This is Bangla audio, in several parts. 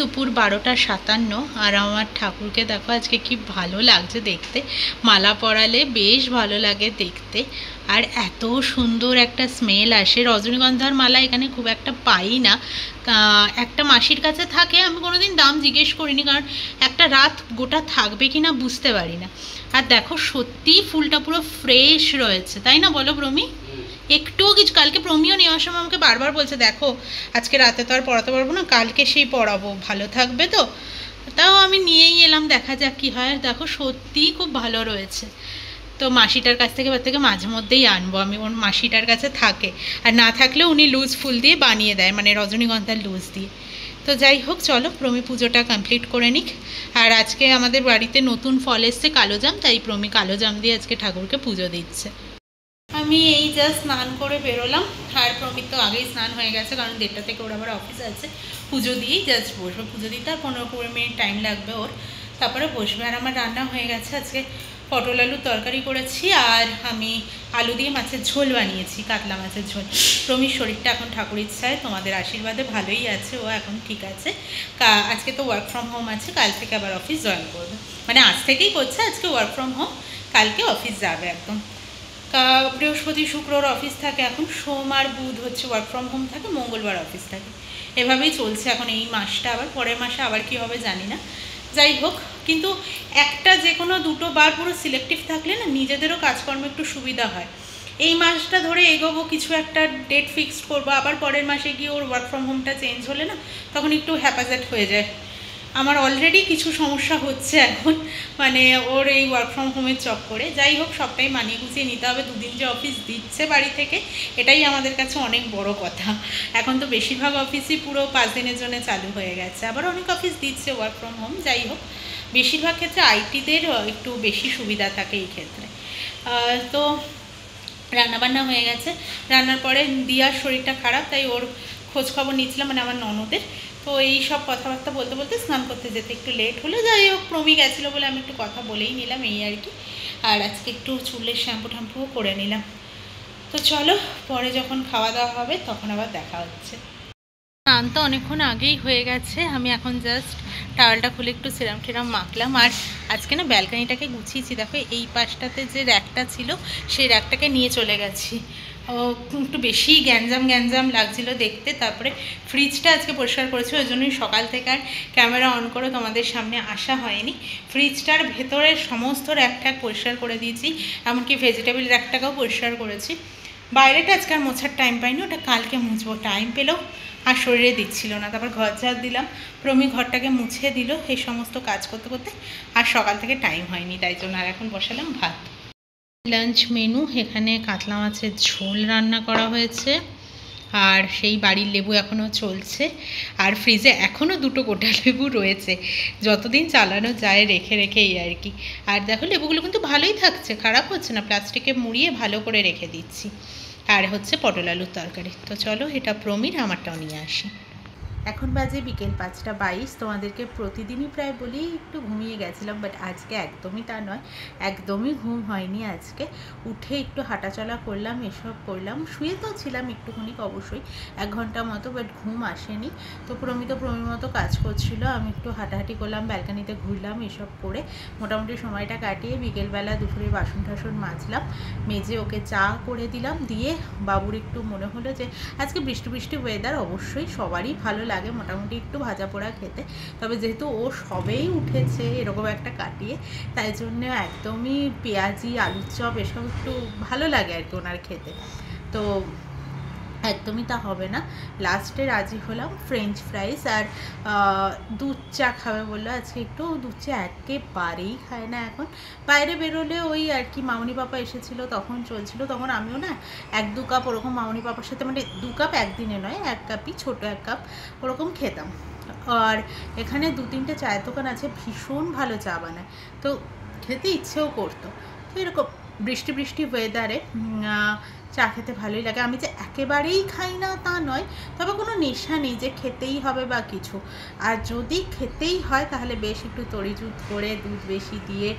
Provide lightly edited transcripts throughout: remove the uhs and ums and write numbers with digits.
দুপুর 12:57 আর আমার ঠাকুরকে দেখো আজকে কি ভালো লাগছে দেখতে। মালা পরালে বেশ ভালো লাগে দেখতে, আর এত সুন্দর একটা স্মেল আসে। রজনীগন্ধার মালা এখানে খুব একটা পাই না, একটা মাসির কাছে থাকে, আমি কোনোদিন দাম জিজ্ঞেস করিনি, কারণ একটা রাত গোটা থাকবে কি না বুঝতে পারি না। আর দেখো সত্যিই ফুলটা পুরো ফ্রেশ রয়েছে, তাই না বলো প্রমি? একটুও কিছু, কালকে প্রমিও নেওয়ার সময় আমাকে বারবার বলছে দেখো আজকে রাতে তো আর পড়াতে পারবো না, কালকে সেই পড়াবো, ভালো থাকবে তো। তাও আমি নিয়েই এলাম, দেখা যাক কী হয়। দেখো সত্যিই খুব ভালো রয়েছে। তো মাসিটার কাছ থেকে মাঝে মধ্যেই আনবো আমি, ওর মাসিটার কাছে থাকে, আর না থাকলে উনি লুজ ফুল দিয়ে বানিয়ে দেয়, মানে রজনীগন্ধার লুজ দিয়ে। তো যাই হোক, চলো প্রমি পুজোটা কমপ্লিট করে নিক। আর আজকে আমাদের বাড়িতে নতুন ফল এসছে কালোজাম, তাই প্রমি কালোজাম দিয়ে আজকে ঠাকুরকে পুজো দিচ্ছে। আমি এই জাস্ট স্নান করে বেরোলাম, আর প্রমিত তো আগেই স্নান হয়ে গেছে, কারণ 1:30 থেকে ওর আবার অফিস আছে। পুজো দিয়েই জাস্ট বসবে, পুজো দিতে আর 15-20 মিনিট টাইম লাগবে ওর, তারপরে বসবে। আর আমার রান্না হয়ে গেছে, আজকে পটল আলুর তরকারি করেছি, আর আমি আলু দিয়ে মাছের ঝোল বানিয়েছি, কাতলা মাছের ঝোল। প্রমির শরীরটা এখন ঠাকুর ইচ্ছায় তোমাদের আশীর্বাদে ভালোই আছে, ও এখন ঠিক আছে। আজকে তো ওয়ার্ক ফ্রম হোম আছে, কাল থেকে আবার অফিস জয়েন করবে, মানে আজ থেকেই করছে, আজকে ওয়ার্ক ফ্রম হোম, কালকে অফিস যাবে একদম। বৃহস্পতি শুক্রর অফিস থাকে, এখন সোম আর বুধ হচ্ছে ওয়ার্ক ফ্রম হোম থাকে, মঙ্গলবার অফিস থাকে। এভাবেই চলছে এখন এই মাসটা, আবার পরের মাসে আবার কী হবে জানি না। যাই হোক, কিন্তু একটা যে কোনো দুটো বার পুরো সিলেক্টিভ থাকলে না নিজেদেরও কাজকর্ম একটু সুবিধা হয়। এই মাসটা ধরে এগোবো, কিছু একটা ডেট ফিক্সড করবো, আবার পরের মাসে গিয়ে ওর ওয়ার্ক ফ্রম হোমটা চেঞ্জ হলে না তখন একটু হ্যাপাজেট হয়ে যায়। আমার অলরেডি কিছু সমস্যা হচ্ছে এখন, মানে ওর এই ওয়ার্ক ফ্রম হোমের চক্করে। যাই হোক, সবটাই মানিয়ে গুছিয়ে নিতে হবে। দুদিন যে অফিস দিচ্ছে বাড়ি থেকে, এটাই আমাদের কাছে অনেক বড় কথা। এখন তো বেশিরভাগ অফিসই পুরো 5 দিনের জন্য চালু হয়ে গেছে, আবার অনেক অফিস দিচ্ছে ওয়ার্ক ফ্রম হোম। যাই হোক, বেশিরভাগ ক্ষেত্রে আইটিদের একটু বেশি সুবিধা থাকে এই ক্ষেত্রে। তো রান্নাবান্না হয়ে গেছে। রান্নার পরে দিয়ার শরীরটা খারাপ, তাই ওর খোঁজ খবর নিচ্ছিলাম, মানে আমার ননদের। তো এই সব কথাবার্তা বলতে বলতে স্নান করতে যেতে একটু লেট হলো। যাই হোক, প্রমি গেছিলো বলে আমি একটু কথা বলেই নিলাম, এই আর কি। আর আজকে একটু চুলের শ্যাম্পু ট্যাম্পুও করে নিলাম। তো চলো, পরে যখন খাওয়া দাওয়া হবে তখন আবার দেখা হচ্ছে। স্নান তো অনেকক্ষণ আগেই হয়ে গেছে, আমি এখন জাস্ট টাওয়ালটা খুলে একটু সেরাম টেরাম মাখলাম। আর আজকে না ব্যালকানিটাকে গুছিয়েছি, দেখো এই পাশটাতে যে র্যাকটা ছিল সেই র্যাকটাকে নিয়ে চলে গেছি। একটু বেশি গ্যাঞ্জাম লাগছিল দেখতে। তারপরে ফ্রিজটা আজকে পরিষ্কার করেছি, ওই জন্যই সকাল থেকে আর ক্যামেরা অন করে তোমাদের সামনে আসা হয়নি। ফ্রিজটার ভেতরের সমস্ত র্যাক ট্যাক পরিষ্কার করে দিয়েছি, এমনকি ভেজিটেবল র্যাকটাকেও পরিষ্কার করেছি। বাইরেটা আজকে আর মোছার টাইম পাইনি, ওটা কালকে মুছবো, টাইম পেলেও আর শরীরে দিচ্ছিল না। তারপর ঘর ঝাড় দিলাম, প্রমি ঘরটাকে মুছে দিল, এই সমস্ত কাজ করতে করতে আর সকাল থেকে টাইম হয়নি, তাই জন্য। আর এখন বসালাম ভাত। লাঞ্চ মেনু, এখানে কাতলা মাছের ঝোল রান্না করা হয়েছে, আর সেই বাড়ির লেবু এখনও চলছে, আর ফ্রিজে এখনও 2টো গোটা লেবু রয়েছে, যতদিন চালানো যায় রেখে রেখে এই আর কি। আর দেখো লেবুগুলো কিন্তু ভালোই থাকছে, খারাপ হচ্ছে না, প্লাস্টিকে মুড়িয়ে ভালো করে রেখে দিচ্ছি। আর হচ্ছে পটল আলুর তরকারি। তো চলো, এটা প্রমির, আমারটাও নিয়ে আসি। এখন বাজে বিকেল 5:22। তোমাদেরকে প্রতিদিনই প্রায় বলি একটু ঘুমিয়ে গেছিলাম, বাট আজকে একদমই তা নয়, একদমই ঘুম হয়নি আজকে। উঠে একটু হাঁটাচলা করলাম, এসব করলাম, শুয়ে তো ছিলাম একটুখানি অবশ্যই 1 ঘন্টা মতো, বাট ঘুম আসেনি। তো প্রমির মতো কাজ করছিল, আমি একটু হাঁটাহাঁটি করলাম, ব্যালকানিতে ঘুরলাম, এসব করে মোটামুটি সময়টা কাটিয়ে বিকেলবেলা দুপুরে বাসন টাসন মাজলাম, মেজে ওকে চা করে দিলাম। দিয়ে বাবুর একটু মনে হলো যে আজকে বৃষ্টি বৃষ্টি ওয়েদার, অবশ্যই সবারই ভালো লাগে মোটামুটি একটু ভাজা পোড়া খেতে, তবে যেহেতু ও সবেই উঠেছে এরকম একটা কাটিয়ে, তাই জন্য একদমই পেঁয়াজি আলুর চপ এসব একটু ভালো লাগে আর কি ওনার খেতে। তো একদমই তা হবে না, লাস্টে রাজি হলাম ফ্রেঞ্চ ফ্রাইস আর দুধ চা খাবে বললো আজকে একটু। দুধ চা একেবারেই খায় না এখন, বাইরে বেরোলে ওই আর কি, মামনি পাপা এসেছিলো তখন চলছিল, তখন আমিও না 1-2 কাপ ওরকম মামনি পাপার সাথে, মানে 2 কাপ একদিনে নয়, 1 কাপই, ছোটো 1 কাপ ওরকম খেতাম। আর এখানে 2-3টে চায়ের দোকান আছে, ভীষণ ভালো চা বানায়, তো খেতে ইচ্ছেও করতো। তো এরকম বৃষ্টি বৃষ্টি ওয়েদারে চা খেতে ভালোই লাগে। আমি যে একেবারেই খাই না তা নয়, তবে কোনো নেশা নেই যে খেতেই হবে বা কিছু। আর যদি খেতেই হয় তাহলে বেশ একটু তড়িজুত করে দুধ বেশি দিয়ে,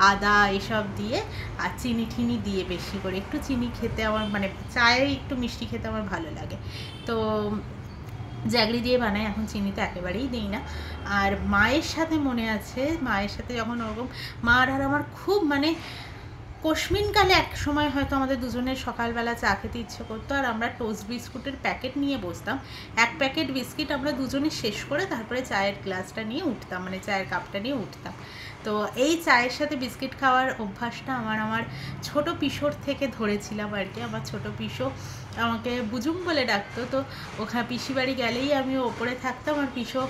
আদা এসব দিয়ে, আর চিনি ঠিনি দিয়ে বেশি করে, একটু চিনি খেতে আমার, মানে চায়ে একটু মিষ্টি খেতে আমার ভালো লাগে। তো জ্যাগরি দিয়ে বানাই, এখন চিনি তো একেবারেই দিই না। আর মায়ের সাথে মনে আছে, মায়ের সাথে যখন ওরকম মার আর আমার খুব মানে কোশমিনকালে এক সময় হয়তো আমাদের দুজনের সকালবেলা চা খেতে ইচ্ছে করতো, আর আমরা টোস্ট বিস্কুটের প্যাকেট নিয়ে বসতাম। এক প্যাকেট বিস্কিট আমরা দুজনে শেষ করে তারপরে চায়ের গ্লাসটা নিয়ে উঠতাম, মানে চায়ের কাপটা নিয়ে উঠতাম। তো এই চায়ের সাথে বিস্কিট খাওয়ার অভ্যাসটা আমার ছোট পিসোর থেকে ধরেছিলাম আর কি। আমার ছোট পিসো আমাকে বুজুম বলে ডাকতো, তো ওখানে পিসি বাড়ি গেলেই আমি ওপরে থাকতাম, আর পিসো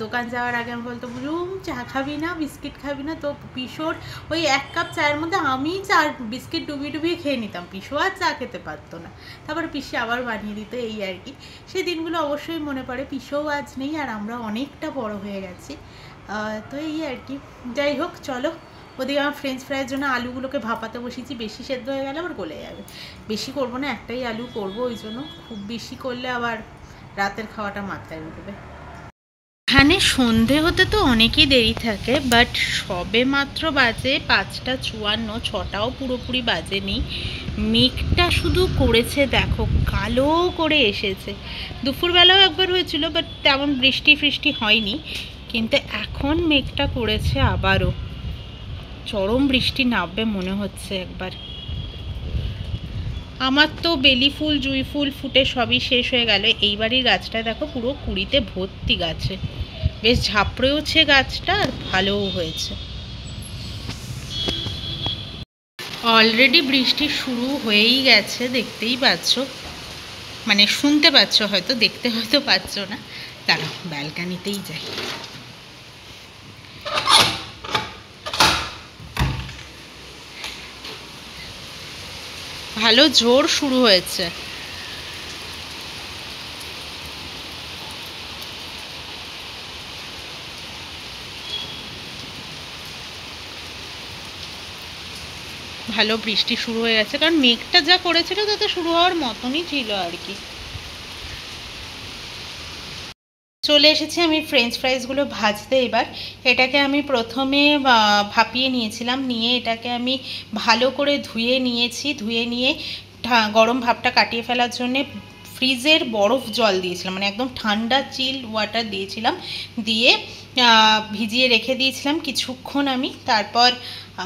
দোকান যাওয়ার আগে আমি বলতো বুজুম চা খাবি না, বিস্কিট খাবি না? তো পিসোর ওই এক কাপ চায়ের মধ্যে আমি চার বিস্কিট ডুবিয়ে খেয়ে নিতাম, পিসো আর চা খেতে পারতো না। তারপর পিসি আবার বানিয়ে দিত, এই আর কি। সেই দিনগুলো অবশ্যই মনে পড়ে। পিসোও আজ নেই, আর আমরা অনেকটা বড় হয়ে গেছি। তো এই আর কি। যাই হোক, চলো ওদিকে আমার ফ্রেঞ্চ ফ্রাইয়ের জন্য আলুগুলোকে ভাপাতে বসিয়েছি। বেশি সেদ্ধ হয়ে গেলে আবার গলে যাবে। বেশি করবো না, একটাই আলু করবো, ওই জন্য খুব বেশি করলে আবার রাতের খাওয়াটা মাথায় উঠবে। এখানে সন্ধে হতে তো অনেকই দেরি থাকে, বাট সবে মাত্র বাজে 5:54, 6টাও পুরোপুরি বাজেনি। মেঘটা শুধু করেছে দেখো, কালো করে এসেছে। দুপুরবেলাও একবার হয়েছিল, বাট তেমন বৃষ্টি হয়নি। কিন্তু এখন মেঘটা করেছে আবারও, চরম বৃষ্টি নামবে মনে হচ্ছে একবার। আমার তো বেলি ফুল জুঁই ফুল ফুটে সবই শেষ হয়ে গেল। এই বাড়ির গাছটা দেখো পুরো কুড়িতে ভর্তি গাছে, বেশ ঝাপড়েওছে গাছটা, আর ভালোও হয়েছে। অলরেডি বৃষ্টি শুরু হয়েই গেছে, দেখতেই পাচ্ছ, মানে শুনতে পাচ্ছ হয়তো, দেখতে হয়তো পাচ্ছ না। দাঁড়াও ব্যালকানিতেই যাই। ভালো জোর শুরু হয়েছে। ভালো বৃষ্টি শুরু হয়ে গেছে, কারণ মেঘটা যা করেছিল তাতে শুরু হওয়ার মতনই ছিল আর কি। চলে এসেছি আমি ফ্রেঞ্চ ফ্রাইসগুলো ভাজতে। এবার এটাকে আমি প্রথমে ভাপিয়ে নিয়েছিলাম, নিয়ে এটাকে আমি ভালো করে ধুয়ে নিয়েছি। ধুয়ে নিয়ে গরম ভাপটা কাটিয়ে ফেলার জন্যে ফ্রিজের বরফ জল দিয়েছিলাম, মানে একদম ঠান্ডা চিল ওয়াটার দিয়েছিলাম, দিয়ে ভিজিয়ে রেখে দিয়েছিলাম কিছুক্ষণ আমি। তারপর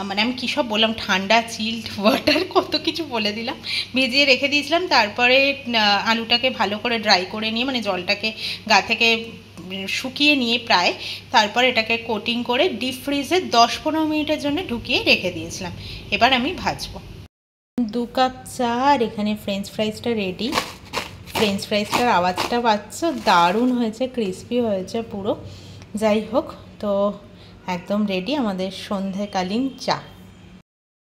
মানে আমি কী সব বললাম, ঠান্ডা চিল্ড ওয়াটার, কত কিছু বলে দিলাম। ভিজিয়ে রেখে দিয়েছিলাম, তারপরে আলুটাকে ভালো করে ড্রাই করে নিয়ে, মানে জলটাকে গা থেকে শুকিয়ে নিয়ে প্রায়, তারপর এটাকে কোটিং করে ডিপ ফ্রিজে 10-15 মিনিটের জন্য ঢুকিয়ে রেখে দিয়েছিলাম। এবার আমি ভাজবো। 2 কাপ চা, আর এখানে ফ্রেঞ্চ ফ্রাইসটা রেডি। ফ্রেঞ্চ ফ্রাইসটার আওয়াজটা পাচ্ছ, দারুণ হয়েছে, ক্রিস্পি হয়েছে পুরো। যাই হোক, তো একদম রেডি আমাদের সন্ধেকালীন চা।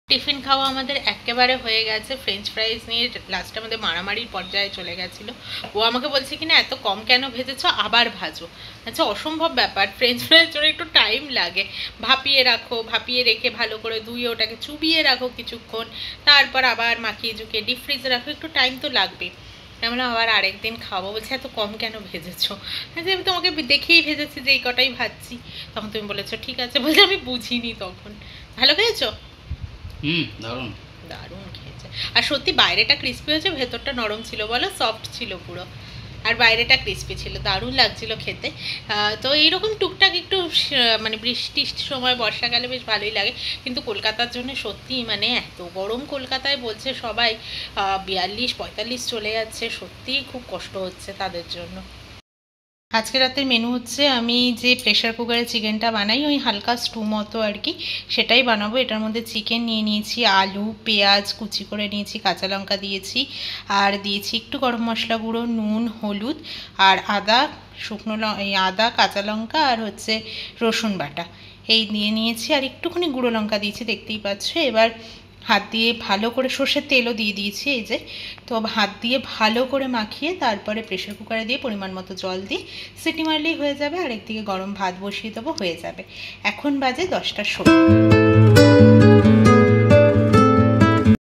টিফিন খাওয়া আমাদের একেবারে হয়ে গেছে। ফ্রেঞ্চ ফ্রাইস নিয়ে লাস্টে আমাদের মারামারির পর্যায়ে চলে গেছিলো। ও আমাকে বলছে কিনা এত কম কেন ভেজেছো, আবার ভাজো। আচ্ছা, অসম্ভব ব্যাপার, ফ্রেঞ্চ ফ্রাইস জন্য একটু টাইম লাগে। ভাপিয়ে রাখো, ভাপিয়ে রেখে ভালো করে ধুয়ে ওটাকে চুবিয়ে রাখো কিছুক্ষণ, তারপর আবার মাখিয়ে ঝুঁকিয়ে ডিপ ফ্রিজে রাখো, একটু টাইম তো লাগবে। আমরা আবার আরেকদিন খাবো। বলছে এত কম কেন ভেজেছো? আচ্ছা, আমি তোমাকে দেখেই ভেজেছি যে এই কটাই ভাজছি। তখন তুমি বলেছো ঠিক আছে। বলছে আমি বুঝিনি তখন। ভালো খেয়েছো? দারুণ দারুণ খেয়েছে। আর সত্যি বাইরেটা ক্রিস্পি হয়েছে, ভেতরটা নরম ছিল, বলো সফট ছিল পুরো, আর বাইরেটা ক্রিস্পি ছিল, দারুণ লাগছিল খেতে। তো এইরকম টুকটাক একটু মানে বৃষ্টির সময় বর্ষাকালে বেশ ভালোই লাগে। কিন্তু কলকাতার জন্য সত্যি মানে এত গরম কলকাতায়, বলছে সবাই 42-45 চলে যাচ্ছে, সত্যিই খুব কষ্ট হচ্ছে তাদের জন্য। আজকে রাতের মেনু হচ্ছে, আমি যে প্রেশার কুকারে চিকেনটা বানাই, ওই হালকা স্টু মতো আর কি, সেটাই বানাবো। এটার মধ্যে চিকেন নিয়ে নিয়েছি, আলু পেঁয়াজ কুচি করে নিয়েছি, কাঁচা লঙ্কা দিয়েছি, আর দিয়েছি একটু গরম মশলা গুঁড়ো, নুন, হলুদ, আর আদা, আদা, কাঁচা লঙ্কা, আর হচ্ছে রসুন বাটা, এই দিয়ে নিয়েছি, আর একটুখানি গুঁড়ো লঙ্কা দিয়েছি, দেখতেই পাচ্ছ। এবার হাত দিয়ে ভালো করে, সর্ষের তেলও দিয়ে দিয়েছি এই যে, তো হাত দিয়ে ভালো করে মাখিয়ে তারপরে প্রেশার কুকারে দিয়ে পরিমাণ মতো জল দিয়ে সিটি মারলেই হয়ে যাবে। আর একদিকে গরম ভাত বসিয়ে দেবো, হয়ে যাবে। এখন বাজে 10টার সময়।